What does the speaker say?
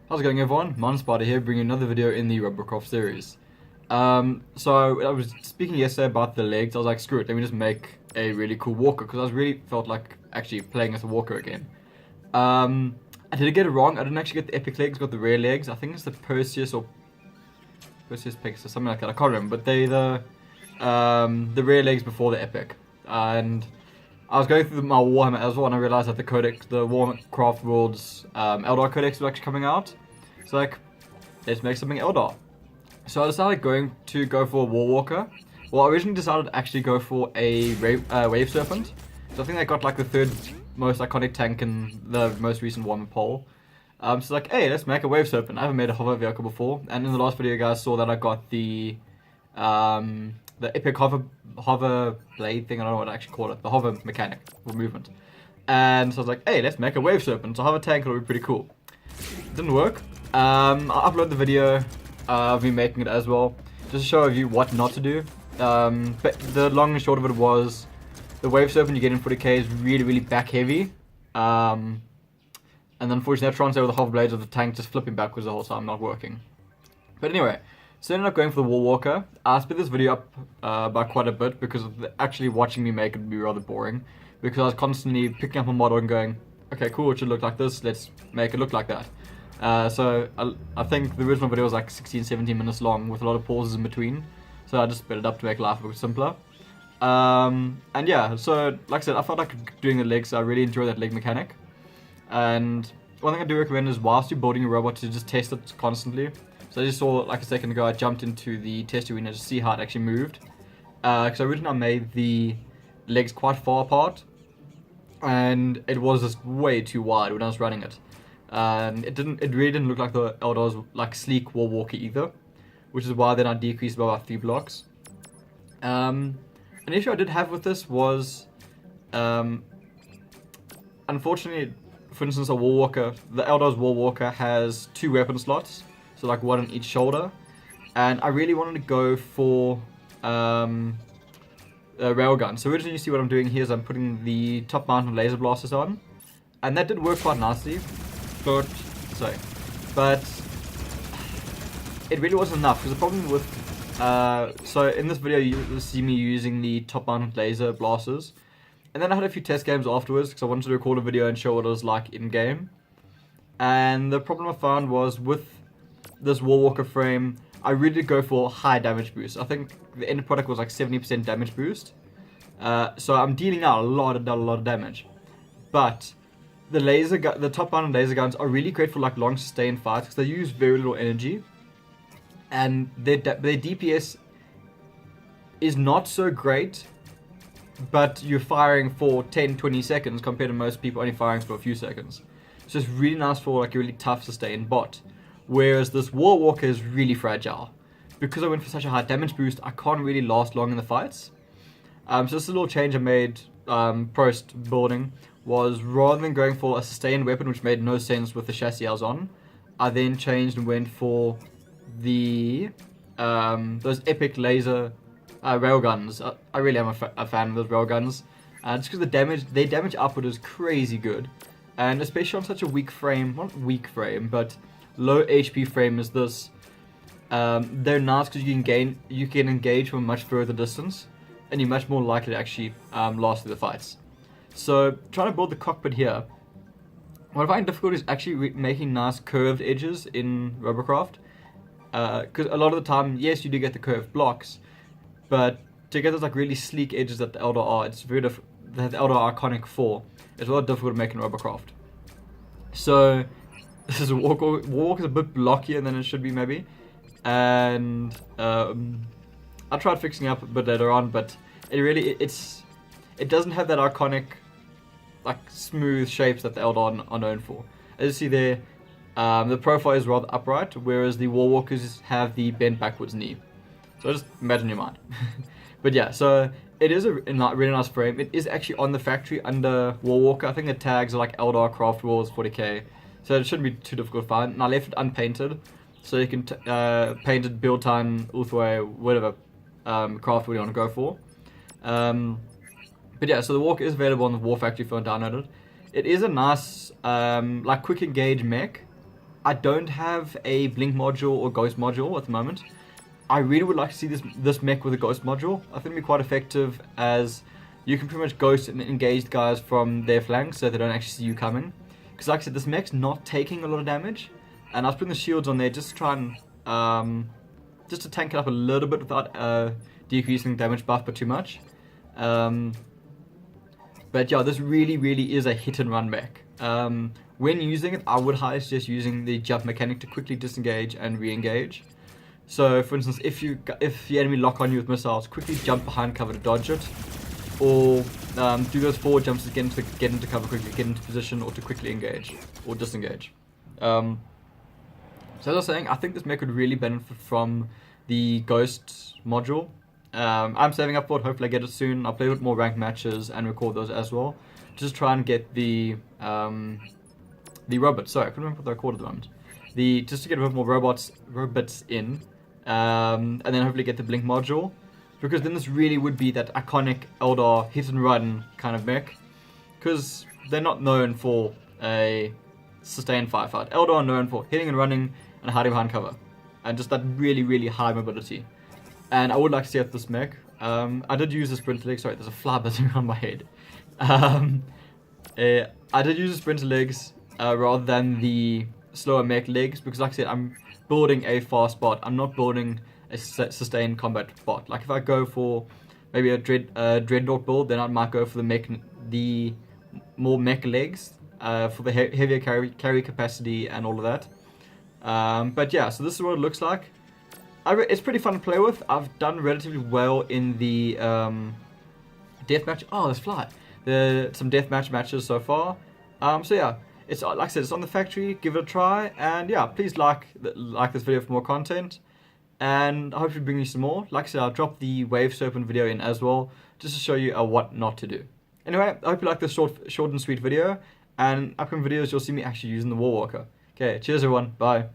How's it going, everyone? MountainSpyder here, bringing another video in the Robocraft series. So I was speaking yesterday about the legs. I was like, screw it, let me just make a really cool walker, because I really felt like actually playing as a walker again. I did get it wrong. I didn't actually get the epic legs, got the rare legs. I think it's the Perseus or Perseus Pegasus, something like that. I can't remember, but they the rare legs before the epic. And I was going through my Warhammer as well, and I realized that the codex, the War Craftworlds Eldar codex was actually coming out. So like, let's make something Eldar. So I decided to go for a War Walker. Well, I originally decided to actually go for a Wave Serpent. So I think they got like the third most iconic tank in the most recent Warhammer poll. So like, hey, let's make a Wave Serpent. I haven't made a hover vehicle before, and in the last video, you guys saw that I got the epic hover blade thing. I don't know what I actually call it. The hover mechanic for movement. And so I was like, hey, let's make a Wave Serpent. So hover tank will be pretty cool. It didn't work. I'll upload the video of me making it as well, just to show you what not to do. But the long and short of it was, the Wave Serpent you get in 40k is really back heavy. And unfortunately, I tried to with the hover blades of the tank just flipping backwards the whole time, not working. But anyway, so I ended up going for the War Walker. I split this video up by quite a bit because actually watching me make it would be rather boring. Because I was constantly picking up a model and going, okay, cool, it should look like this, let's make it look like that. So I think the original video was like 16-17 minutes long with a lot of pauses in between. So I just split it up to make life a bit simpler. And yeah, so like I said, I felt like doing the legs, so I really enjoy that leg mechanic. And one thing I do recommend is whilst you're building a robot to just test it constantly. So I just saw, like a second ago, I jumped into the test arena to see how it actually moved. Because originally I made the legs quite far apart, and it was just way too wide when I was running it. And it really didn't look like the Eldar's like sleek War Walker either, which is why then I decreased by about 3 blocks. An issue I did have with this was, unfortunately, for instance, a War Walker, the Eldar's War Walker has 2 weapon slots, so like 1 on each shoulder, and I really wanted to go for a railgun. So originally, you see what I'm doing here is I'm putting the top mounted laser blasters on, and that did work quite nicely. But it really wasn't enough, because the problem with so in this video you'll see me using the top mounted laser blasters, and then I had a few test games afterwards because I wanted to record a video and show what it was like in game. And the problem I found was with this War Walker frame, I really did go for high damage boost. I think the end product was like 70% damage boost, so I'm dealing out a lot of damage, but the top mounted laser guns are really great for like long sustained fights because they use very little energy, and their DPS is not so great, but you're firing for 10-20 seconds compared to most people only firing for a few seconds. So it's really nice for like a really tough sustained bot. Whereas this War Walker is really fragile. Because I went for such a high damage boost, I can't really last long in the fights. So this is a little change I made post building, was rather than going for a sustained weapon, which made no sense with the chassis I was on, I then changed and went for the those epic laser railguns. I really am a fan of those railguns, just because their damage output is crazy good, and especially on such a weak frame, not weak frame, but low HP frame as this, they're nice because you can engage from a much further distance, and you're much more likely to actually last through the fights. So trying to build the cockpit here, what I find difficult is actually making nice curved edges in Robocraft, because a lot of the time, yes, you do get the curved blocks, but to get those like really sleek edges that the Eldar are, it's very that the Eldar are iconic for, it's a lot difficult to make in Robocraft. So this is War Walker's a bit blockier than it should be maybe, and I tried fixing it up a bit later on, but it doesn't have that iconic like smooth shapes that the Eldar are known for. As you see there, the profile is rather upright, whereas the War Walkers have the bent backwards knee. So just imagine your mind. But yeah, so it is a really nice frame. It is actually on the factory under War Walker. I think the tags are like Eldar Craftworlds 40k. So it shouldn't be too difficult to find. And I left it unpainted, so you can paint it build time, Ulthway, whatever craft you want to go for. But yeah, so the Walker is available on the War Factory if you want to download it. It is a nice, like quick engage mech, I don't have a blink module or ghost module at the moment. I really would like to see this mech with a ghost module. I think it'd be quite effective, as you can pretty much ghost and engage the guys from their flanks so they don't actually see you coming. Because like I said, this mech's not taking a lot of damage, and I was putting the shields on there just to try and just to tank it up a little bit without decreasing damage buff but too much. But yeah, this really is a hit and run mech. When using it, I would highly suggest using the jump mechanic to quickly disengage and re-engage. So, for instance, if the enemy lock on you with missiles, quickly jump behind cover to dodge it, or do those forward jumps to get into cover quickly, get into position, or to quickly engage or disengage. So as I was saying, I think this mech would really benefit from the Ghost module. I'm saving up for it. Hopefully I get it soon. I'll play with more ranked matches and record those as well. Just try and get the robots. Sorry, I couldn't remember what they're called at the moment. Just to get a bit more robots in. And then hopefully get the blink module, because then this really would be that iconic Eldar hit and run kind of mech, because they're not known for a sustained firefight. Eldar are known for hitting and running and hiding behind cover, and just that really high mobility. And I would like to see out this mech. I did use the sprinter legs. Sorry, there's a fly buzzing around my head. I did use the sprinter legs rather than the slower mech legs, because like I said, I'm building a fast bot. I'm not building a sustained combat bot. Like if I go for maybe a dreadnought build, then I might go for the more mech legs for the heavier carry capacity and all of that. But yeah, so this is what it looks like. It's pretty fun to play with. I've done relatively well in the deathmatch. Oh, there's fly. Some deathmatch matches so far. So yeah. It's like I said, it's on the factory. Give it a try, and yeah, please like this video for more content, and I hope to bring you some more. Like I said, I'll drop the Wave Serpent video in as well, just to show you what not to do. Anyway, I hope you like this short and sweet video, and upcoming videos you'll see me actually using the War Walker. Okay, cheers everyone, bye.